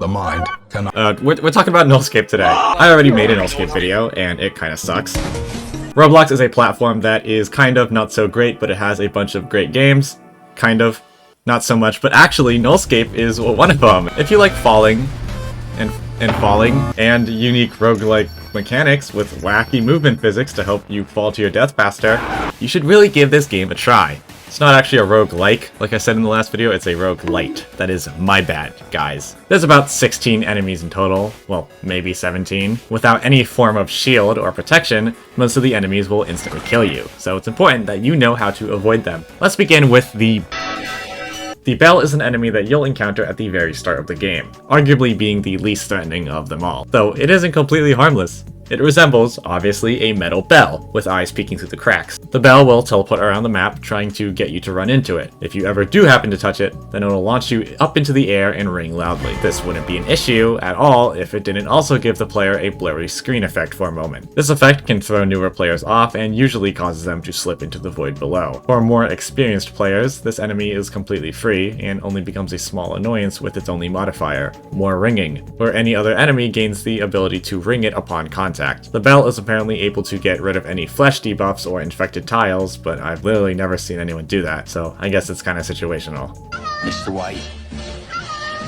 mind cannot... We're talking about NULLSCAPE today. I already made a NULLSCAPE video, and it kinda sucks. Roblox is a platform that is kind of not so great, but it has a bunch of great games. Kind of. Not so much, but actually, NULLSCAPE is one of them. If you like falling, and unique roguelike mechanics with wacky movement physics to help you fall to your death faster, you should really give this game a try. It's not actually a roguelike, like I said in the last video, it's a roguelite. That is my bad, guys. There's about 16 enemies in total, well, maybe 17. Without any form of shield or protection, most of the enemies will instantly kill you, so it's important that you know how to avoid them. Let's begin with the Bell is an enemy that you'll encounter at the very start of the game, arguably being the least threatening of them all, though it isn't completely harmless. It resembles, obviously, a metal bell, with eyes peeking through the cracks. The bell will teleport around the map, trying to get you to run into it. If you ever do happen to touch it, then it'll launch you up into the air and ring loudly. This wouldn't be an issue at all if it didn't also give the player a blurry screen effect for a moment. This effect can throw newer players off and usually causes them to slip into the void below. For more experienced players, this enemy is completely free and only becomes a small annoyance with its only modifier, more ringing, where any other enemy gains the ability to ring it upon contact. The bell is apparently able to get rid of any flesh debuffs or infected tiles, but I've literally never seen anyone do that, so I guess it's kinda situational. Mr. White,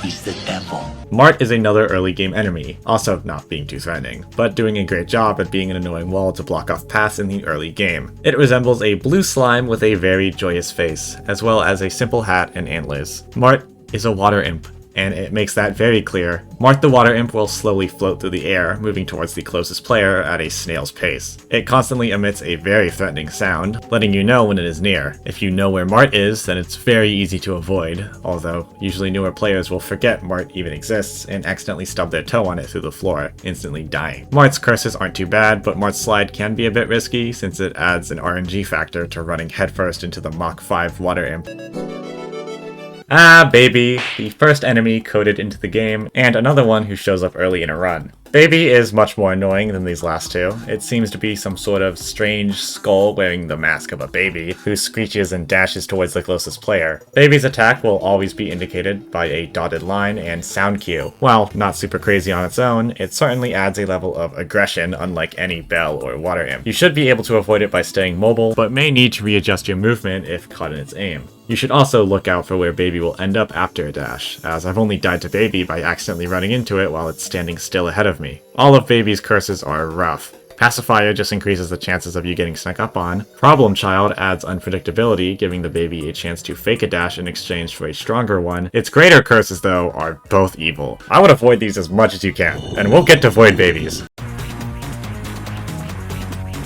he's the devil. Mart is another early game enemy, also not being too threatening, but doing a great job at being an annoying wall to block off paths in the early game. It resembles a blue slime with a very joyous face, as well as a simple hat and antlers. Mart is a water imp, and it makes that very clear. Mart the Water Imp will slowly float through the air, moving towards the closest player at a snail's pace. It constantly emits a very threatening sound, letting you know when it is near. If you know where Mart is, then it's very easy to avoid, although usually newer players will forget Mart even exists and accidentally stub their toe on it through the floor, instantly dying. Mart's curses aren't too bad, but Mart's slide can be a bit risky since it adds an RNG factor to running headfirst into the Mach 5 Water Imp. Ah, Baby, the first enemy coded into the game, and another one who shows up early in a run. Baby is much more annoying than these last two. It seems to be some sort of strange skull wearing the mask of a baby, who screeches and dashes towards the closest player. Baby's attack will always be indicated by a dotted line and sound cue. While not super crazy on its own, it certainly adds a level of aggression unlike any bell or water imp. You should be able to avoid it by staying mobile, but may need to readjust your movement if caught in its aim. You should also look out for where Baby will end up after a dash, as I've only died to Baby by accidentally running into it while it's standing still ahead of me. All of Baby's curses are rough. Pacifier just increases the chances of you getting snuck up on. Problem Child adds unpredictability, giving the baby a chance to fake a dash in exchange for a stronger one. Its greater curses, though, are both evil. I would avoid these as much as you can, and we'll get to Void Babies.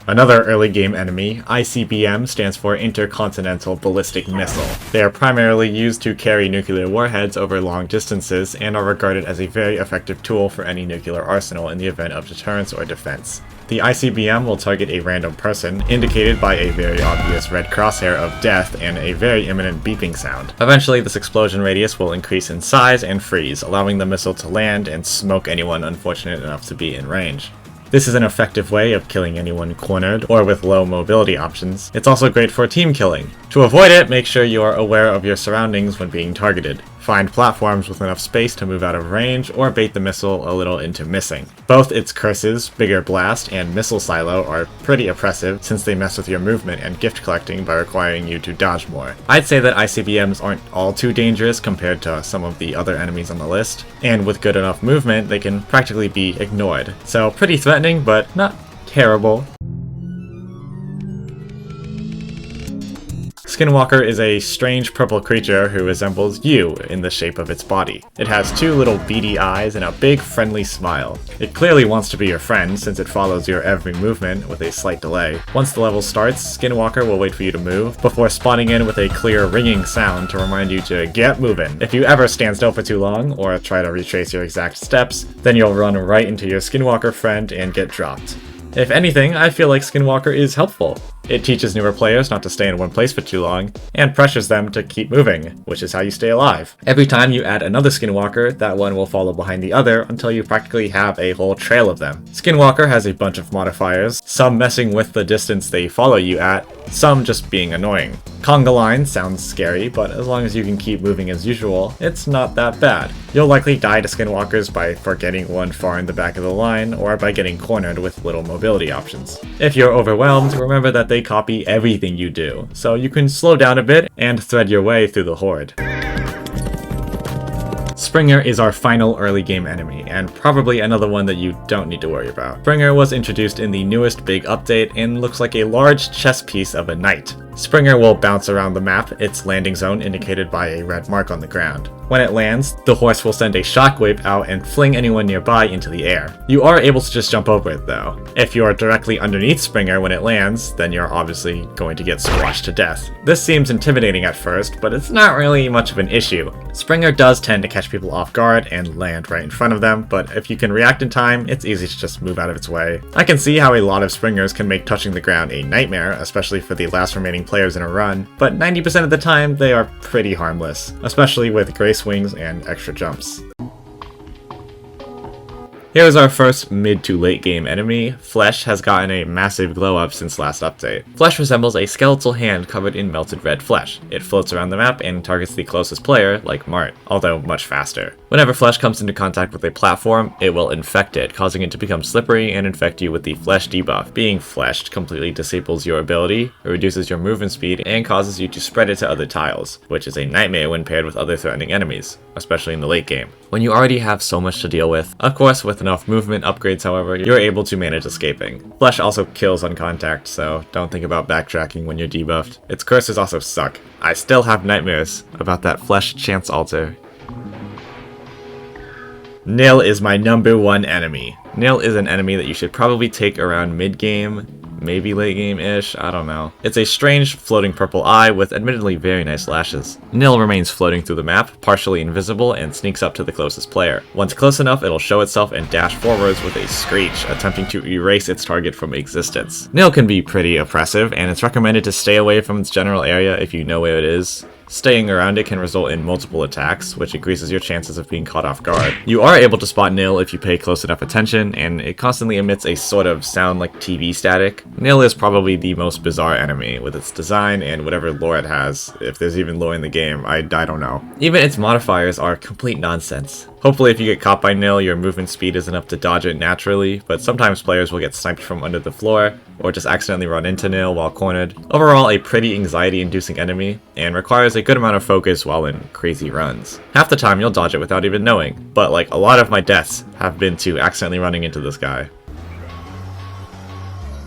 Another early game enemy, ICBM, stands for Intercontinental Ballistic Missile. They are primarily used to carry nuclear warheads over long distances and are regarded as a very effective tool for any nuclear arsenal in the event of deterrence or defense. The ICBM will target a random person, indicated by a very obvious red crosshair of death and a very imminent beeping sound. Eventually, this explosion radius will increase in size and freeze, allowing the missile to land and smoke anyone unfortunate enough to be in range. This is an effective way of killing anyone cornered or with low mobility options. It's also great for team killing. To avoid it, make sure you are aware of your surroundings when being targeted. Find platforms with enough space to move out of range or bait the missile a little into missing. Both its curses, Bigger Blast and Missile Silo, are pretty oppressive since they mess with your movement and gift collecting by requiring you to dodge more. I'd say that ICBMs aren't all too dangerous compared to some of the other enemies on the list, and with good enough movement they can practically be ignored. So pretty threatening, but not terrible. Skinwalker is a strange purple creature who resembles you in the shape of its body. It has two little beady eyes and a big friendly smile. It clearly wants to be your friend since it follows your every movement with a slight delay. Once the level starts, Skinwalker will wait for you to move before spawning in with a clear ringing sound to remind you to get moving. If you ever stand still for too long or try to retrace your exact steps, then you'll run right into your Skinwalker friend and get dropped. If anything, I feel like Skinwalker is helpful. It teaches newer players not to stay in one place for too long, and pressures them to keep moving, which is how you stay alive. Every time you add another Skinwalker, that one will follow behind the other until you practically have a whole trail of them. Skinwalker has a bunch of modifiers, some messing with the distance they follow you at, some just being annoying. Conga line sounds scary, but as long as you can keep moving as usual, it's not that bad. You'll likely die to Skinwalkers by forgetting one far in the back of the line, or by getting cornered with little mobility options. If you're overwhelmed, remember that they copy everything you do, so you can slow down a bit and thread your way through the horde. Springer is our final early game enemy, and probably another one that you don't need to worry about. Springer was introduced in the newest big update and looks like a large chess piece of a knight. Springer will bounce around the map, its landing zone indicated by a red mark on the ground. When it lands, the horse will send a shockwave out and fling anyone nearby into the air. You are able to just jump over it though. If you are directly underneath Springer when it lands, then you're obviously going to get squashed to death. This seems intimidating at first, but it's not really much of an issue. Springer does tend to catch people off guard and land right in front of them, but if you can react in time, it's easy to just move out of its way. I can see how a lot of Springers can make touching the ground a nightmare, especially for the last remaining players in a run, but 90% of the time they are pretty harmless, especially with gray swings and extra jumps. Here's our first mid to late game enemy. Flesh has gotten a massive glow up since last update. Flesh resembles a skeletal hand covered in melted red flesh. It floats around the map and targets the closest player, like Mart, although much faster. Whenever Flesh comes into contact with a platform, it will infect it, causing it to become slippery and infect you with the Flesh debuff. Being fleshed completely disables your ability, it reduces your movement speed, and causes you to spread it to other tiles, which is a nightmare when paired with other threatening enemies, especially in the late game. When you already have so much to deal with, of course with enough movement upgrades however, you're able to manage escaping. Flesh also kills on contact, so don't think about backtracking when you're debuffed. Its curses also suck. I still have nightmares about that Flesh chance altar. Nil is my number one enemy. Nil is an enemy that you should probably take around mid-game, maybe late game-ish, I don't know. It's a strange floating purple eye with admittedly very nice lashes. Nil remains floating through the map, partially invisible, and sneaks up to the closest player. Once close enough, it'll show itself and dash forwards with a screech, attempting to erase its target from existence. Nil can be pretty oppressive, and it's recommended to stay away from its general area if you know where it is. Staying around it can result in multiple attacks, which increases your chances of being caught off guard. You are able to spot Nil if you pay close enough attention, and it constantly emits a sort of sound like TV static. Nil is probably the most bizarre enemy, with its design and whatever lore it has. If there's even lore in the game, I don't know. Even its modifiers are complete nonsense. Hopefully if you get caught by Nil, your movement speed is enough to dodge it naturally, but sometimes players will get sniped from under the floor, or just accidentally run into Nil while cornered. Overall, a pretty anxiety-inducing enemy, and requires a good amount of focus while in crazy runs. Half the time you'll dodge it without even knowing, but like a lot of my deaths have been to accidentally running into this guy.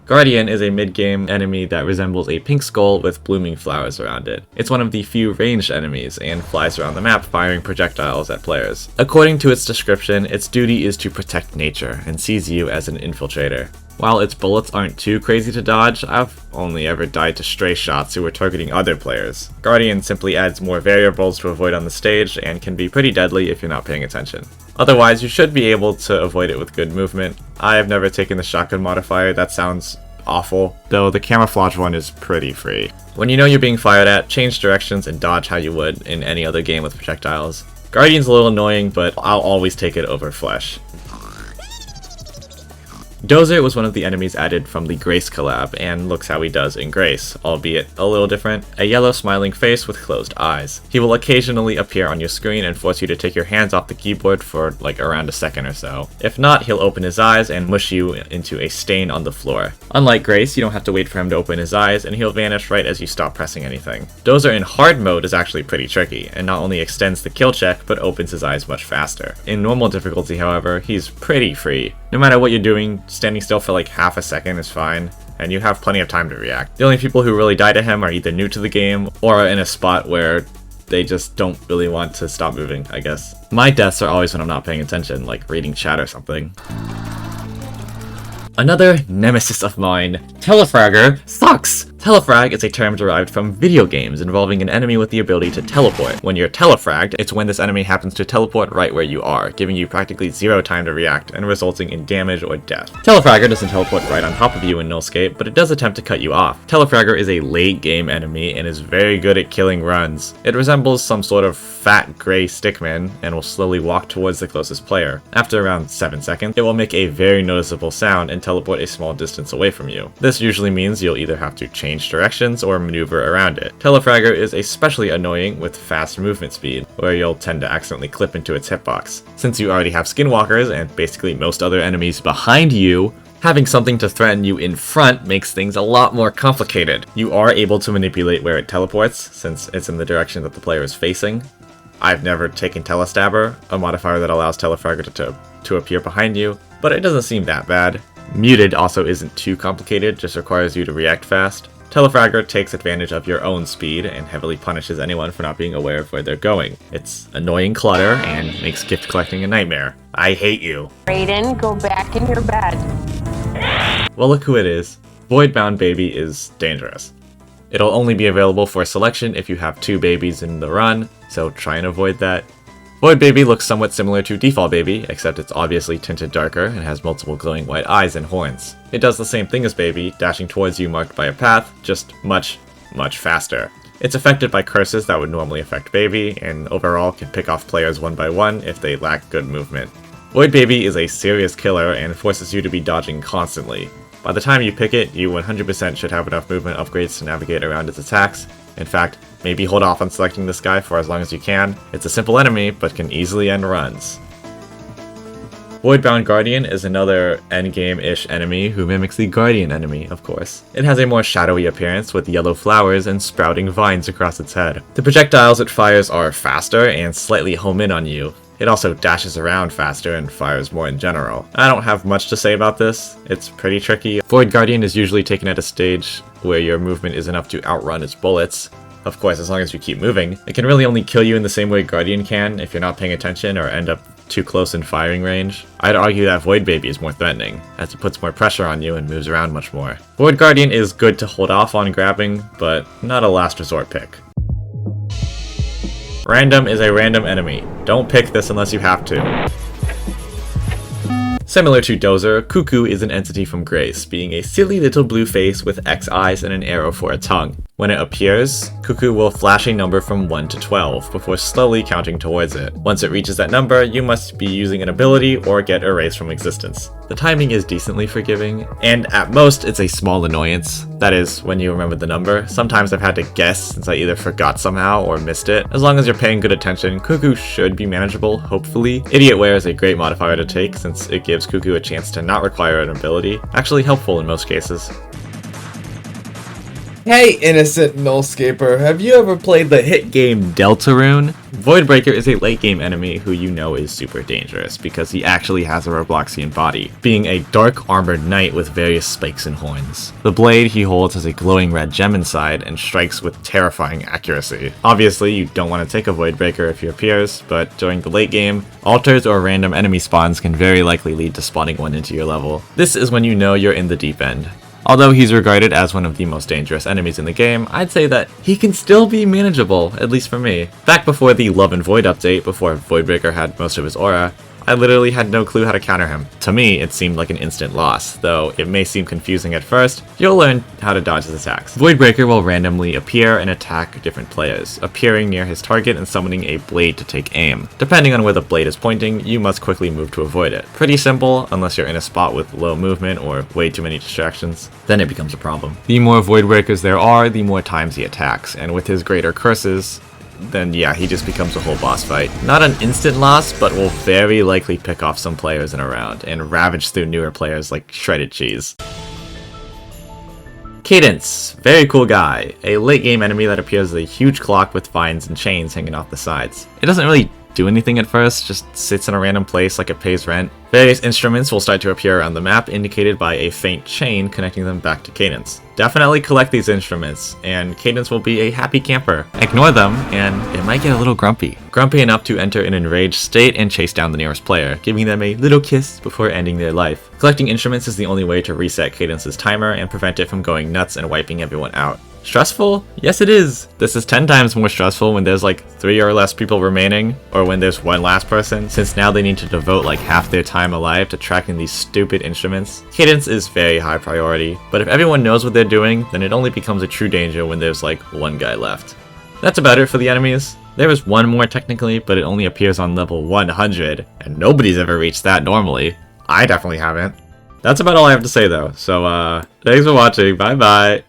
Guardian is a mid-game enemy that resembles a pink skull with blooming flowers around it. It's one of the few ranged enemies and flies around the map firing projectiles at players. According to its description, its duty is to protect nature and sees you as an infiltrator. While its bullets aren't too crazy to dodge, I've only ever died to stray shots who were targeting other players. Guardian simply adds more variables to avoid on the stage and can be pretty deadly if you're not paying attention. Otherwise, you should be able to avoid it with good movement. I have never taken the shotgun modifier, that sounds awful, though the camouflage one is pretty free. When you know you're being fired at, change directions and dodge how you would in any other game with projectiles. Guardian's a little annoying, but I'll always take it over Flesh. Dozer was one of the enemies added from the Grace collab, and looks how he does in Grace, albeit a little different. A yellow smiling face with closed eyes. He will occasionally appear on your screen and force you to take your hands off the keyboard for like around a second or so. If not, he'll open his eyes and mush you into a stain on the floor. Unlike Grace, you don't have to wait for him to open his eyes, and he'll vanish right as you stop pressing anything. Dozer in hard mode is actually pretty tricky, and not only extends the kill check, but opens his eyes much faster. In normal difficulty, however, he's pretty free. No matter what you're doing, standing still for like half a second is fine, and you have plenty of time to react. The only people who really die to him are either new to the game, or are in a spot where they just don't really want to stop moving, I guess. My deaths are always when I'm not paying attention, like reading chat or something. Another nemesis of mine, Telefragger, sucks! Telefrag is a term derived from video games involving an enemy with the ability to teleport. When you're telefragged, it's when this enemy happens to teleport right where you are, giving you practically zero time to react and resulting in damage or death. Telefragger doesn't teleport right on top of you in NULLSCAPE, but it does attempt to cut you off. Telefragger is a late game enemy and is very good at killing runs. It resembles some sort of fat gray stickman and will slowly walk towards the closest player. After around 7 seconds, it will make a very noticeable sound and teleport a small distance away from you. This usually means you'll either have to change directions or maneuver around it. Telefragger is especially annoying with fast movement speed, where you'll tend to accidentally clip into its hitbox. Since you already have Skinwalkers and basically most other enemies behind you, having something to threaten you in front makes things a lot more complicated. You are able to manipulate where it teleports, since it's in the direction that the player is facing. I've never taken Telestabber, a modifier that allows Telefragger to appear behind you, but it doesn't seem that bad. Muted also isn't too complicated, just requires you to react fast. Telefragger takes advantage of your own speed and heavily punishes anyone for not being aware of where they're going. It's annoying clutter and makes gift collecting a nightmare. I hate you. Raiden, go back in your bed. Well, look who it is. Voidbound Baby is dangerous. It'll only be available for selection if you have 2 babies in the run, so try and avoid that. Void Baby looks somewhat similar to Default Baby, except it's obviously tinted darker and has multiple glowing white eyes and horns. It does the same thing as Baby, dashing towards you marked by a path, just much faster. It's affected by curses that would normally affect Baby, and overall can pick off players one by one if they lack good movement. Void Baby is a serious killer and forces you to be dodging constantly. By the time you pick it, you 100% should have enough movement upgrades to navigate around its attacks. In fact, maybe hold off on selecting this guy for as long as you can. It's a simple enemy, but can easily end runs. Voidbound Guardian is another endgame-ish enemy who mimics the Guardian enemy, of course. It has a more shadowy appearance with yellow flowers and sprouting vines across its head. The projectiles it fires are faster and slightly home in on you. It also dashes around faster and fires more in general. I don't have much to say about this. It's pretty tricky. Void Guardian is usually taken at a stage where your movement is enough to outrun its bullets. Of course, as long as you keep moving. It can really only kill you in the same way Guardian can if you're not paying attention or end up too close in firing range. I'd argue that Void Baby is more threatening, as it puts more pressure on you and moves around much more. Void Guardian is good to hold off on grabbing, but not a last resort pick. Random is a random enemy. Don't pick this unless you have to. Similar to Dozer, KooKoo is an entity from Grace, being a silly little blue face with X eyes and an arrow for a tongue. When it appears, KooKoo will flash a number from 1 to 12 before slowly counting towards it. Once it reaches that number, you must be using an ability or get erased from existence. The timing is decently forgiving, and at most it's a small annoyance. That is, when you remember the number. Sometimes I've had to guess since I either forgot somehow or missed it. As long as you're paying good attention, KooKoo should be manageable, hopefully. Idiotware is a great modifier to take since it gives KooKoo a chance to not require an ability. Actually helpful in most cases. Hey, innocent NULLSCAPer, have you ever played the hit game Deltarune? Voidbreaker is a late game enemy who you know is super dangerous because he actually has a Robloxian body, being a dark armored knight with various spikes and horns. The blade he holds has a glowing red gem inside and strikes with terrifying accuracy. Obviously, you don't want to take a Voidbreaker if he appears, but during the late game, altars or random enemy spawns can very likely lead to spawning one into your level. This is when you know you're in the deep end. Although he's regarded as one of the most dangerous enemies in the game, I'd say that he can still be manageable, at least for me. Back before the Love and Void update, before Voidbreaker had most of his aura, I literally had no clue how to counter him. To me, it seemed like an instant loss, though it may seem confusing at first. You'll learn how to dodge his attacks. Voidbreaker will randomly appear and attack different players, appearing near his target and summoning a blade to take aim. Depending on where the blade is pointing, you must quickly move to avoid it. Pretty simple, unless you're in a spot with low movement or way too many distractions. Then it becomes a problem. The more Voidbreakers there are, the more times he attacks, and with his greater curses, then yeah, he just becomes a whole boss fight. Not an instant loss, but will very likely pick off some players in a round, and ravage through newer players like shredded cheese. Cadence, very cool guy. A late game enemy that appears as a huge clock with vines and chains hanging off the sides. It doesn't really do anything at first, just sits in a random place like it pays rent. Various instruments will start to appear on the map, indicated by a faint chain connecting them back to Cadence. Definitely collect these instruments, and Cadence will be a happy camper. Ignore them, and it might get a little grumpy. Grumpy enough to enter an enraged state and chase down the nearest player, giving them a little kiss before ending their life. Collecting instruments is the only way to reset Cadence's timer and prevent it from going nuts and wiping everyone out. Stressful? Yes it is! This is 10 times more stressful when there's like 3 or less people remaining, or when there's one last person, since now they need to devote like half their time alive to tracking these stupid instruments. Cadence is very high priority, but if everyone knows what they're doing, then it only becomes a true danger when there's like one guy left. That's about it for the enemies. There is one more technically, but it only appears on level 100, and nobody's ever reached that normally. I definitely haven't. That's about all I have to say though, so thanks for watching, bye bye!